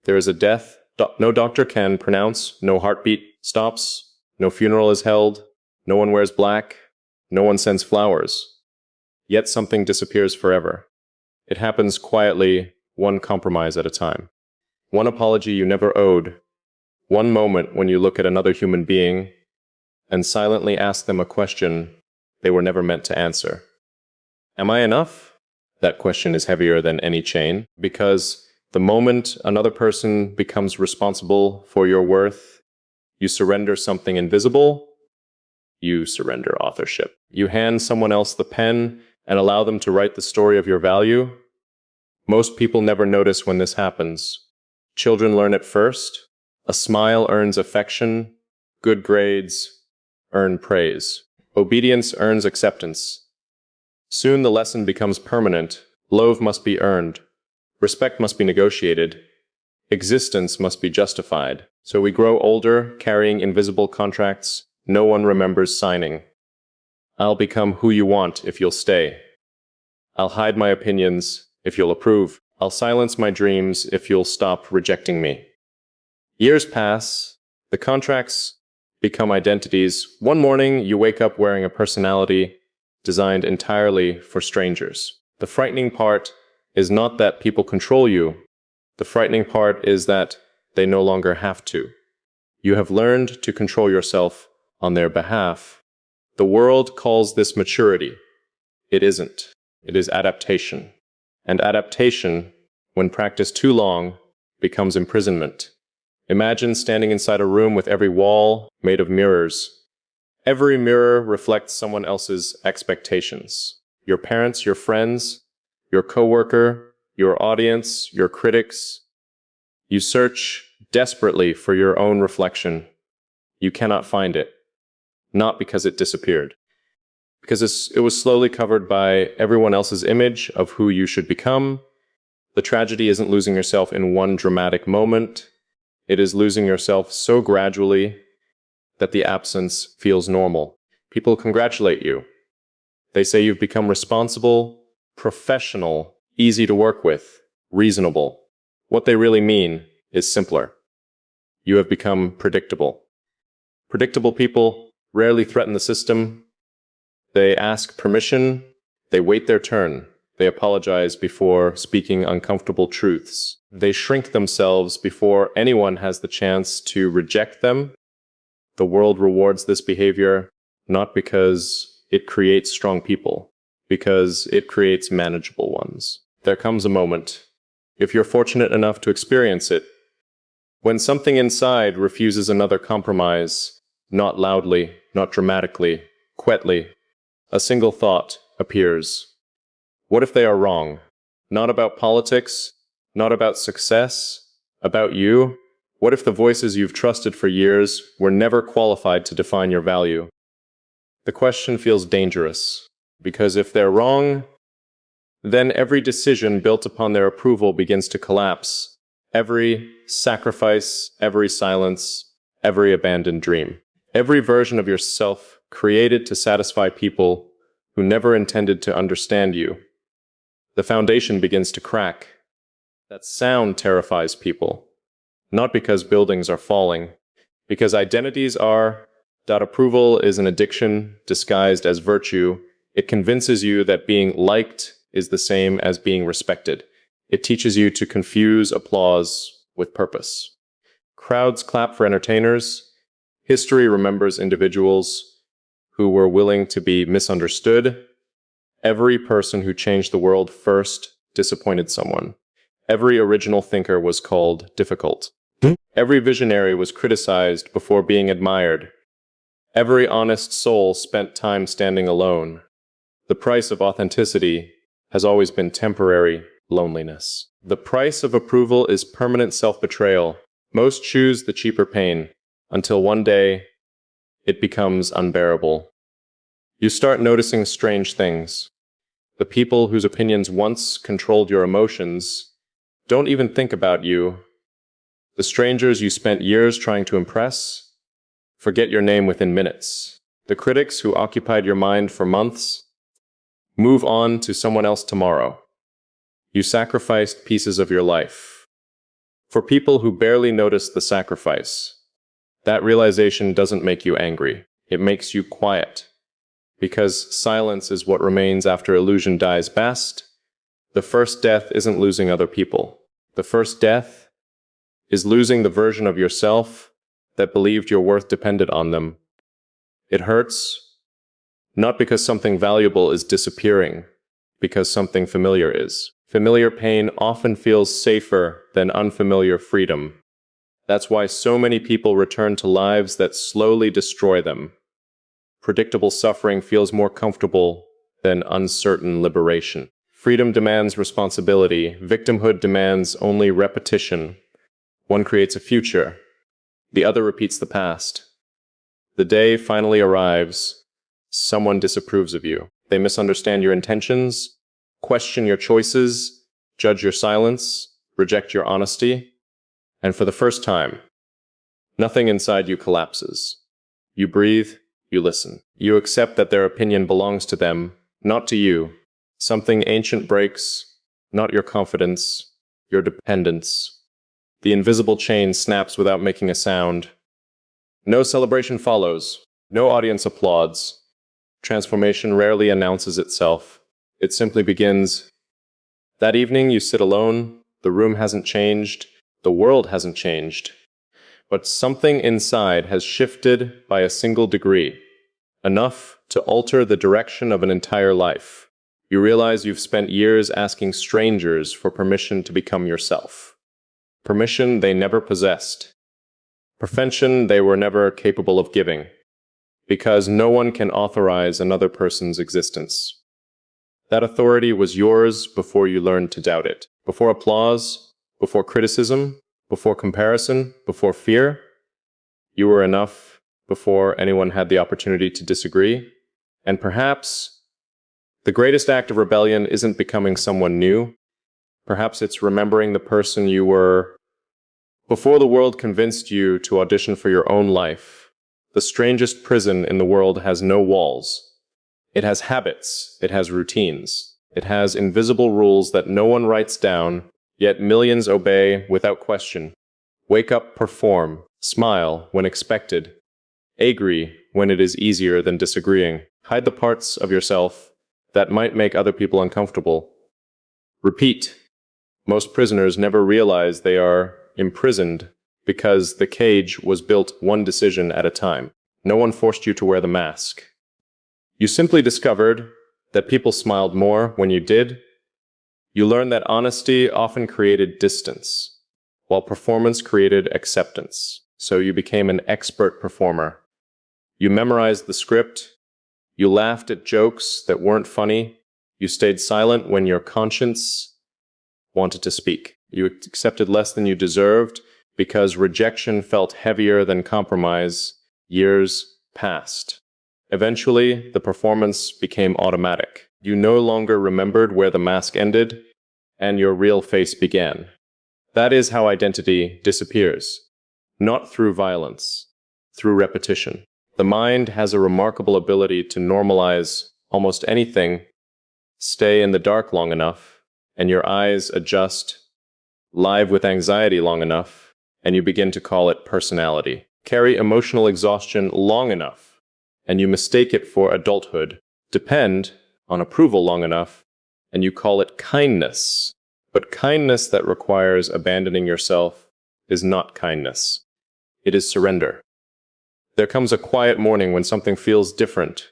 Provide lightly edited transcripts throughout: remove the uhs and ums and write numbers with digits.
There is a death no doctor can pronounce, no heartbeat stops, no funeral is held, no one wears black, no one sends flowers. Yet something disappears forever. It happens quietly, one compromise at a time. One apology you never owed, one moment when you look at another human being and silently ask them a question they were never meant to answer. Am I enough? That question is heavier than any chain, because the moment another person becomes responsible for your worth, you surrender something invisible, you surrender authorship. You hand someone else the pen and allow them to write the story of your value. Most people never notice when this happens. Children learn it first. A smile earns affection. Good grades earn praise. Obedience earns acceptance. Soon the lesson becomes permanent. Love must be earned. Respect must be negotiated. Existence must be justified. So we grow older, carrying invisible contracts no one remembers signing. I'll become who you want if you'll stay. I'll hide my opinions if you'll approve. I'll silence my dreams if you'll stop rejecting me. Years pass. The contracts become identities. One morning, you wake up wearing a personality designed entirely for strangers. The frightening part is not that people control you. The frightening part is that they no longer have to. You have learned to control yourself on their behalf. The world calls this maturity. It isn't. It is adaptation. And adaptation, when practiced too long, becomes imprisonment. Imagine standing inside a room with every wall made of mirrors. Every mirror reflects someone else's expectations. Your parents, your friends, your coworker, your audience, your critics. You search desperately for your own reflection. You cannot find it. Not because it disappeared. Because it was slowly covered by everyone else's image of who you should become. The tragedy isn't losing yourself in one dramatic moment. It is losing yourself so gradually that the absence feels normal. People congratulate you. They say you've become responsible, professional, easy to work with, reasonable. What they really mean is simpler. You have become predictable. Predictable people rarely threaten the system. They ask permission. They wait their turn. They apologize before speaking uncomfortable truths. They shrink themselves before anyone has the chance to reject them. The world rewards this behavior not because it creates strong people, because it creates manageable ones. There comes a moment, if you're fortunate enough to experience it, when something inside refuses another compromise, not loudly, not dramatically, quietly, a single thought appears. What if they are wrong? Not about politics, not about success, about you? What if the voices you've trusted for years were never qualified to define your value? The question feels dangerous, because if they're wrong, then every decision built upon their approval begins to collapse. Every sacrifice, every silence, every abandoned dream. Every version of yourself created to satisfy people who never intended to understand you. The foundation begins to crack. That sound terrifies people. Not because buildings are falling, because identities are. That approval is an addiction disguised as virtue. It convinces you that being liked is the same as being respected. It teaches you to confuse applause with purpose. Crowds clap for entertainers. History remembers individuals who were willing to be misunderstood. Every person who changed the world first disappointed someone. Every original thinker was called difficult. Every visionary was criticized before being admired. Every honest soul spent time standing alone. The price of authenticity has always been temporary loneliness. The price of approval is permanent self-betrayal. Most choose the cheaper pain, until one day it becomes unbearable. You start noticing strange things. The people whose opinions once controlled your emotions don't even think about you. The strangers you spent years trying to impress forget your name within minutes. The critics who occupied your mind for months move on to someone else tomorrow. You sacrificed pieces of your life. For people who barely notice the sacrifice, that realization doesn't make you angry. It makes you quiet. Because silence is what remains after illusion dies best. The first death isn't losing other people. The first death is losing the version of yourself that believed your worth depended on them. It hurts, not because something valuable is disappearing, because something familiar is. Familiar pain often feels safer than unfamiliar freedom. That's why so many people return to lives that slowly destroy them. Predictable suffering feels more comfortable than uncertain liberation. Freedom demands responsibility. Victimhood demands only repetition. One creates a future. The other repeats the past. The day finally arrives. Someone disapproves of you. They misunderstand your intentions, question your choices, judge your silence, reject your honesty. And for the first time, nothing inside you collapses. You breathe, you listen. You accept that their opinion belongs to them, not to you. Something ancient breaks, not your confidence, your dependence. The invisible chain snaps without making a sound. No celebration follows. No audience applauds. Transformation rarely announces itself. It simply begins. That evening you sit alone. The room hasn't changed. The world hasn't changed. But something inside has shifted by a single degree. Enough to alter the direction of an entire life. You realize you've spent years asking strangers for permission to become yourself. Permission they never possessed. Perfection they were never capable of giving. Because no one can authorize another person's existence. That authority was yours before you learned to doubt it. Before applause, before criticism, before comparison, before fear. You were enough before anyone had the opportunity to disagree. And perhaps the greatest act of rebellion isn't becoming someone new. Perhaps it's remembering the person you were before the world convinced you to audition for your own life. The strangest prison in the world has no walls. It has habits. It has routines. It has invisible rules that no one writes down, yet millions obey without question. Wake up, perform, smile when expected. Agree when it is easier than disagreeing. Hide the parts of yourself that might make other people uncomfortable. Repeat. Most prisoners never realize they are imprisoned because the cage was built one decision at a time. No one forced you to wear the mask. You simply discovered that people smiled more when you did. You learned that honesty often created distance, while performance created acceptance. So you became an expert performer. You memorized the script. You laughed at jokes that weren't funny. You stayed silent when your conscience wanted to speak. You accepted less than you deserved because rejection felt heavier than compromise. Years passed. Eventually, the performance became automatic. You no longer remembered where the mask ended, and your real face began. That is how identity disappears. Not through violence, through repetition. The mind has a remarkable ability to normalize almost anything. Stay in the dark long enough, and your eyes adjust. Live with anxiety long enough, and you begin to call it personality. Carry emotional exhaustion long enough, and you mistake it for adulthood. Depend on approval long enough, and you call it kindness. But kindness that requires abandoning yourself is not kindness. It is surrender. There comes a quiet morning when something feels different.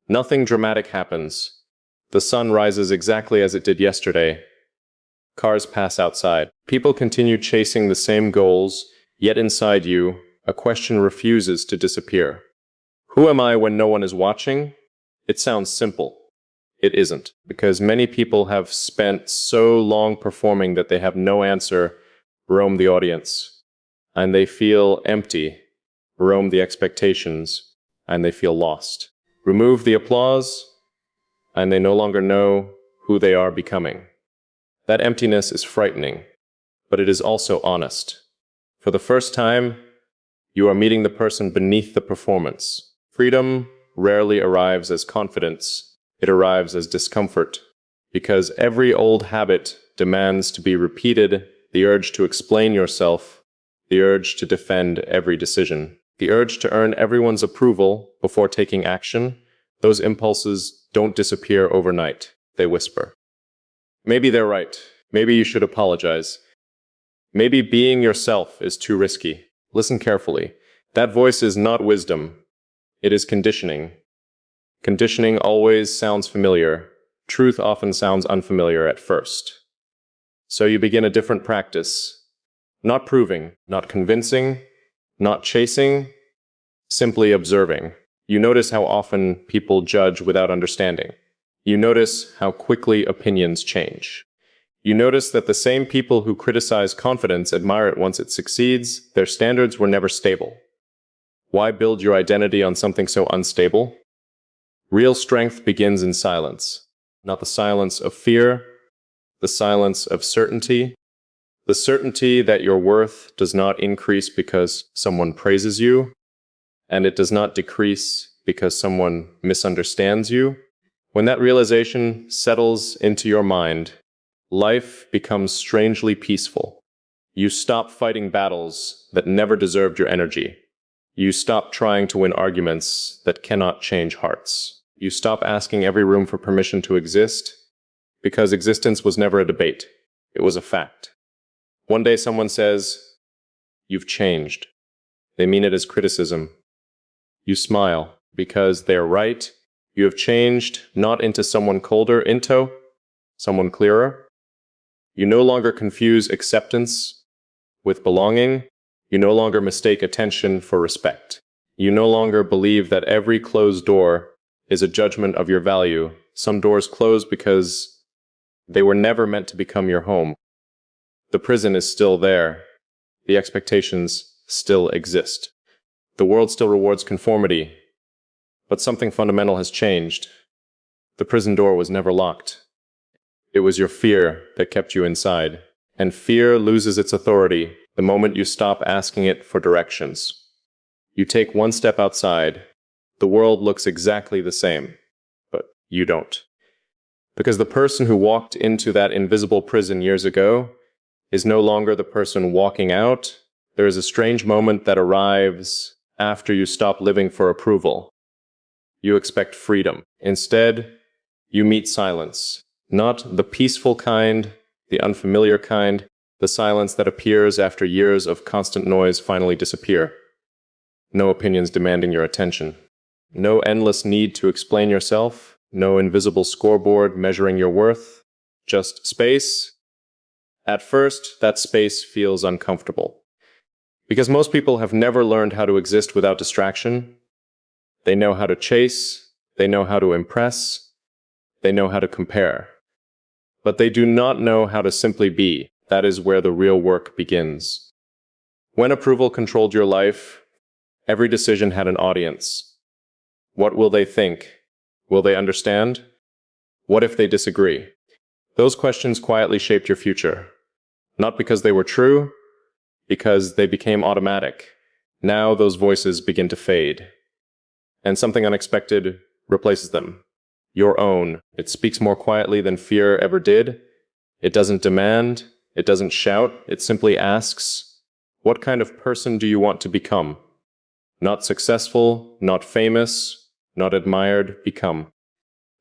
Nothing dramatic happens. The sun rises exactly as it did yesterday. Cars pass outside. People continue chasing the same goals, yet inside you, a question refuses to disappear. Who am I when no one is watching? It sounds simple. It isn't, because many people have spent so long performing that they have no answer, roam the audience, and they feel empty, roam the expectations, and they feel lost. Remove the applause, and they no longer know who they are becoming. That emptiness is frightening, but it is also honest. For the first time, you are meeting the person beneath the performance. Freedom rarely arrives as confidence. It arrives as discomfort, because every old habit demands to be repeated the urge to explain yourself, the urge to defend every decision, the urge to earn everyone's approval before taking action. Those impulses don't disappear overnight. They whisper. Maybe they're right. Maybe you should apologize. Maybe being yourself is too risky. Listen carefully. That voice is not wisdom. It is conditioning. Conditioning always sounds familiar. Truth often sounds unfamiliar at first. So you begin a different practice. Not proving, not convincing, not chasing, simply observing. You notice how often people judge without understanding. You notice how quickly opinions change. You notice that the same people who criticize confidence admire it once it succeeds. Their standards were never stable. Why build your identity on something so unstable? Real strength begins in silence, not the silence of fear, the silence of certainty, the certainty that your worth does not increase because someone praises you, and it does not decrease because someone misunderstands you. When that realization settles into your mind, life becomes strangely peaceful. You stop fighting battles that never deserved your energy. You stop trying to win arguments that cannot change hearts. You stop asking every room for permission to exist, because existence was never a debate. It was a fact. One day someone says, "You've changed." They mean it as criticism. You smile, because they're right. You have changed, not into someone colder, into someone clearer. You no longer confuse acceptance with belonging. You no longer mistake attention for respect. You no longer believe that every closed door is a judgment of your value. Some doors close because they were never meant to become your home. The prison is still there. The expectations still exist. The world still rewards conformity. But something fundamental has changed. The prison door was never locked. It was your fear that kept you inside. And fear loses its authority the moment you stop asking it for directions. You take one step outside. The world looks exactly the same, but you don't. Because the person who walked into that invisible prison years ago is no longer the person walking out. There is a strange moment that arrives after you stop living for approval. You expect freedom. Instead, you meet silence. Not the peaceful kind, the unfamiliar kind, the silence that appears after years of constant noise finally disappear. No opinions demanding your attention. No endless need to explain yourself. No invisible scoreboard measuring your worth. Just space. At first, that space feels uncomfortable. Because most people have never learned how to exist without distraction. They know how to chase. They know how to impress. They know how to compare. But they do not know how to simply be. That is where the real work begins. When approval controlled your life, every decision had an audience. What will they think? Will they understand? What if they disagree? Those questions quietly shaped your future. Not because they were true, because they became automatic. Now those voices begin to fade. And something unexpected replaces them. Your own. It speaks more quietly than fear ever did. It doesn't demand. It doesn't shout. It simply asks, what kind of person do you want to become? Not successful, not famous, not admired, become.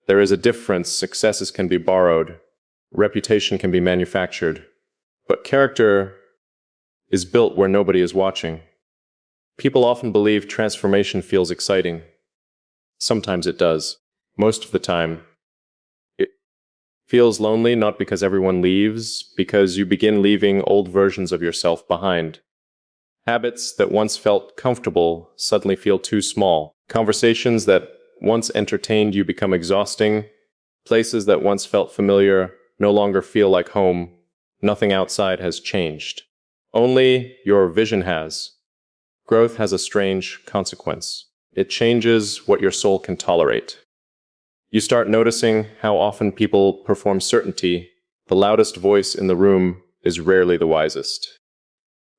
There is a difference. Successes can be borrowed. Reputation can be manufactured. But character is built where nobody is watching. People often believe transformation feels exciting. Sometimes it does. Most of the time, it feels lonely, not because everyone leaves, because you begin leaving old versions of yourself behind. Habits that once felt comfortable suddenly feel too small. Conversations that once entertained you become exhausting. Places that once felt familiar no longer feel like home. Nothing outside has changed. Only your vision has. Growth has a strange consequence. It changes what your soul can tolerate. You start noticing how often people perform certainty. The loudest voice in the room is rarely the wisest.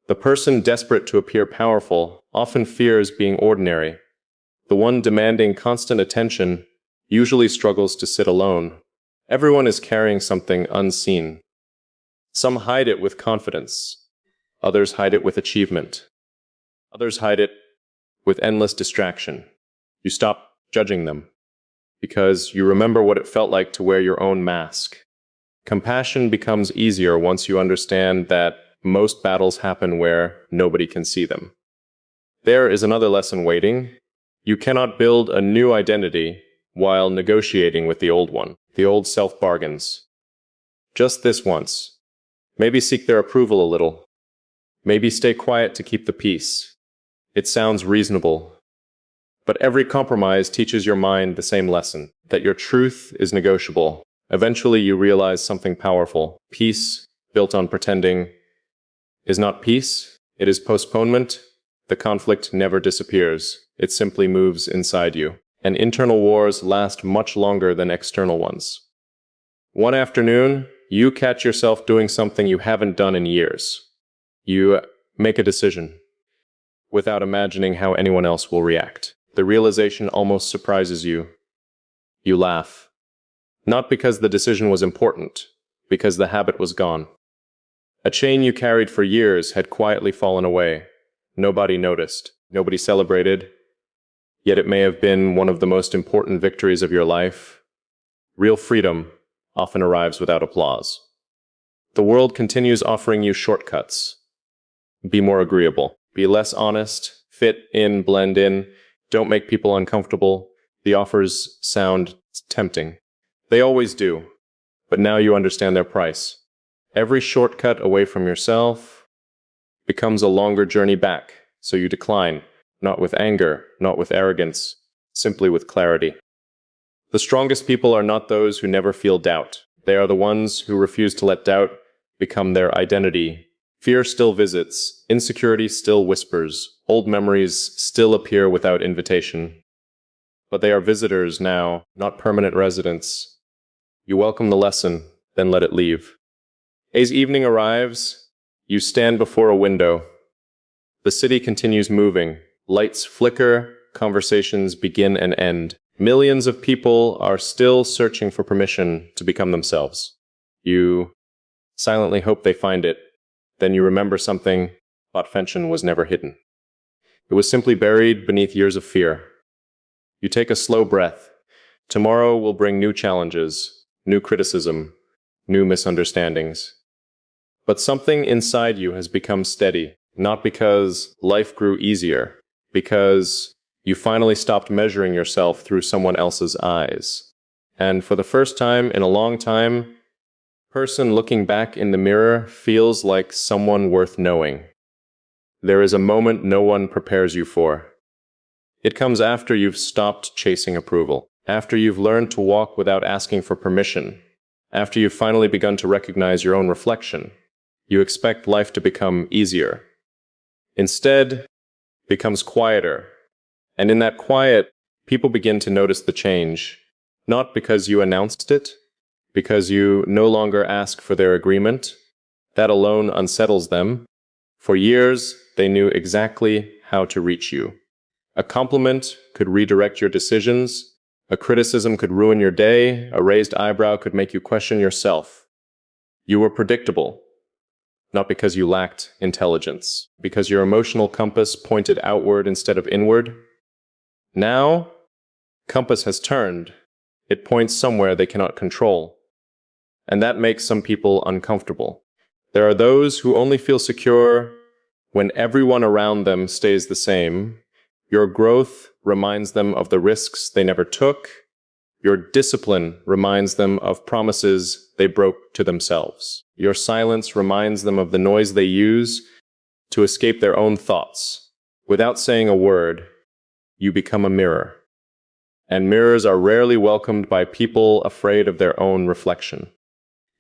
The person desperate to appear powerful often fears being ordinary. The one demanding constant attention usually struggles to sit alone. Everyone is carrying something unseen. Some hide it with confidence. Others hide it with achievement. Others hide it with endless distraction. You stop judging them because you remember what it felt like to wear your own mask. Compassion becomes easier once you understand that most battles happen where nobody can see them. There is another lesson waiting. You cannot build a new identity while negotiating with the old one. The old self bargains. Just this once. Maybe seek their approval a little. Maybe stay quiet to keep the peace. It sounds reasonable. But every compromise teaches your mind the same lesson, that your truth is negotiable. Eventually you realize something powerful. Peace, built on pretending, is not peace. It is postponement. The conflict never disappears. It simply moves inside you. And internal wars last much longer than external ones. One afternoon, you catch yourself doing something you haven't done in years. You make a decision without imagining how anyone else will react. The realization almost surprises you. You laugh. Not because the decision was important, because the habit was gone. A chain you carried for years had quietly fallen away. Nobody noticed. Nobody celebrated. Yet it may have been one of the most important victories of your life. Real freedom often arrives without applause. The world continues offering you shortcuts. Be more agreeable. Be less honest. Fit in, blend in. Don't make people uncomfortable. The offers sound tempting. They always do. But now you understand their price. Every shortcut away from yourself becomes a longer journey back, so you decline, not with anger, not with arrogance, simply with clarity. The strongest people are not those who never feel doubt. They are the ones who refuse to let doubt become their identity. Fear still visits, insecurity still whispers, old memories still appear without invitation. But they are visitors now, not permanent residents. You welcome the lesson, then let it leave. As evening arrives, you stand before a window. The city continues moving. Lights flicker, conversations begin and end. Millions of people are still searching for permission to become themselves. You silently hope they find it. Then you remember something. Botfension was never hidden. It was simply buried beneath years of fear. You take a slow breath. Tomorrow will bring new challenges, new criticism, new misunderstandings. But something inside you has become steady, not because life grew easier, because you finally stopped measuring yourself through someone else's eyes. And for the first time in a long time, the person looking back in the mirror feels like someone worth knowing. There is a moment no one prepares you for. It comes after you've stopped chasing approval, after you've learned to walk without asking for permission, after you've finally begun to recognize your own reflection. You expect life to become easier. Instead, it becomes quieter. And in that quiet, people begin to notice the change, not because you announced it, because you no longer ask for their agreement. That alone unsettles them. For years, they knew exactly how to reach you. A compliment could redirect your decisions. A criticism could ruin your day. A raised eyebrow could make you question yourself. You were predictable. Not because you lacked intelligence, because your emotional compass pointed outward instead of inward. Now, compass has turned. It points somewhere they cannot control. And that makes some people uncomfortable. There are those who only feel secure when everyone around them stays the same. Your growth reminds them of the risks they never took. Your discipline reminds them of promises they broke to themselves. Your silence reminds them of the noise they use to escape their own thoughts. Without saying a word, you become a mirror. And mirrors are rarely welcomed by people afraid of their own reflection.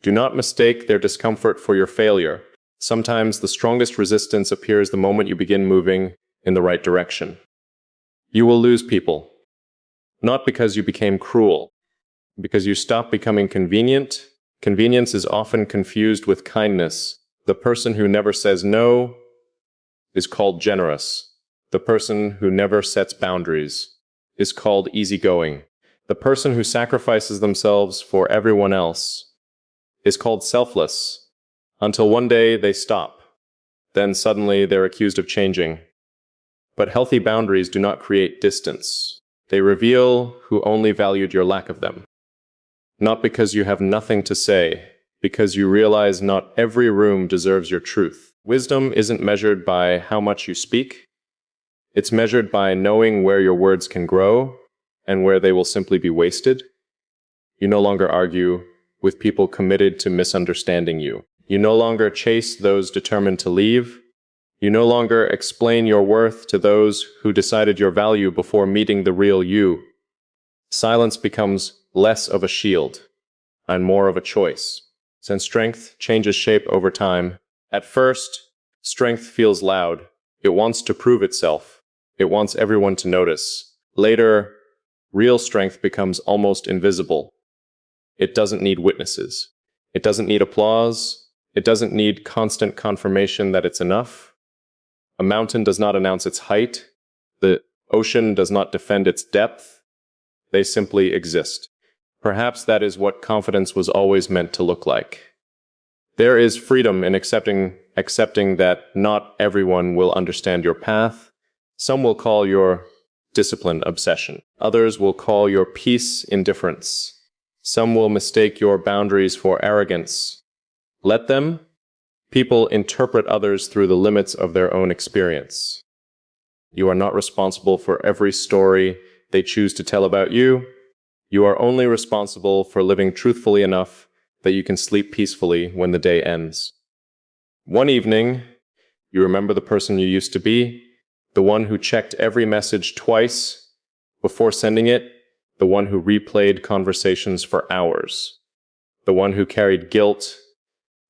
Do not mistake their discomfort for your failure. Sometimes the strongest resistance appears the moment you begin moving in the right direction. You will lose people. Not because you became cruel, because you stopped becoming convenient. Convenience is often confused with kindness. The person who never says no is called generous. The person who never sets boundaries is called easygoing. The person who sacrifices themselves for everyone else is called selfless. until one day they stop. Then suddenly they're accused of changing. But healthy boundaries do not create distance. They reveal who only valued your lack of them. Not because you have nothing to say, because you realize not every room deserves your truth. Wisdom isn't measured by how much you speak. It's measured by knowing where your words can grow and where they will simply be wasted. You no longer argue with people committed to misunderstanding you. You no longer chase those determined to leave. You no longer explain your worth to those who decided your value before meeting the real you. Silence becomes less of a shield and more of a choice. Since strength changes shape over time, at first, strength feels loud. It wants to prove itself. It wants everyone to notice. Later, real strength becomes almost invisible. It doesn't need witnesses. It doesn't need applause. It doesn't need constant confirmation that it's enough. A mountain does not announce its height. The ocean does not defend its depth. They simply exist. Perhaps that is what confidence was always meant to look like. There is freedom in accepting that not everyone will understand your path. Some will call your discipline obsession. Others will call your peace indifference. Some will mistake your boundaries for arrogance. Let them. People interpret others through the limits of their own experience. You are not responsible for every story they choose to tell about you. You are only responsible for living truthfully enough that you can sleep peacefully when the day ends. One evening, you remember the person you used to be, the one who checked every message twice before sending it, the one who replayed conversations for hours, the one who carried guilt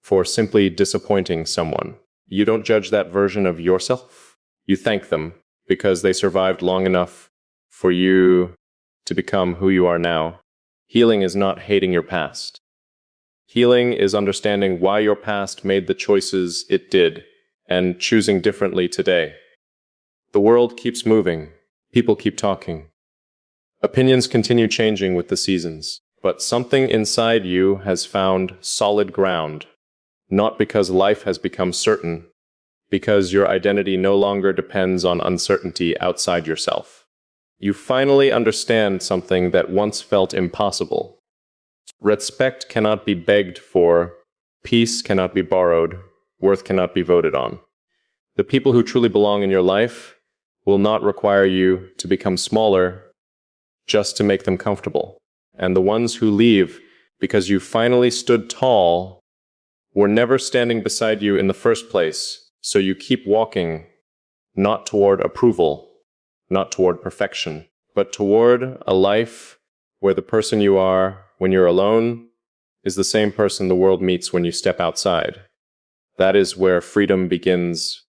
for simply disappointing someone. You don't judge that version of yourself. You thank them because they survived long enough for you to become who you are now. Healing is not hating your past. Healing is understanding why your past made the choices it did and choosing differently today. The world keeps moving. People keep talking. Opinions continue changing with the seasons. But something inside you has found solid ground. Not because life has become certain, because your identity no longer depends on uncertainty outside yourself. You finally understand something that once felt impossible. Respect cannot be begged for, peace cannot be borrowed, worth cannot be voted on. The people who truly belong in your life will not require you to become smaller just to make them comfortable. And the ones who leave because you finally stood tall were never standing beside you in the first place, so you keep walking, not toward approval, not toward perfection, but toward a life where the person you are when you're alone is the same person the world meets when you step outside. That is where freedom begins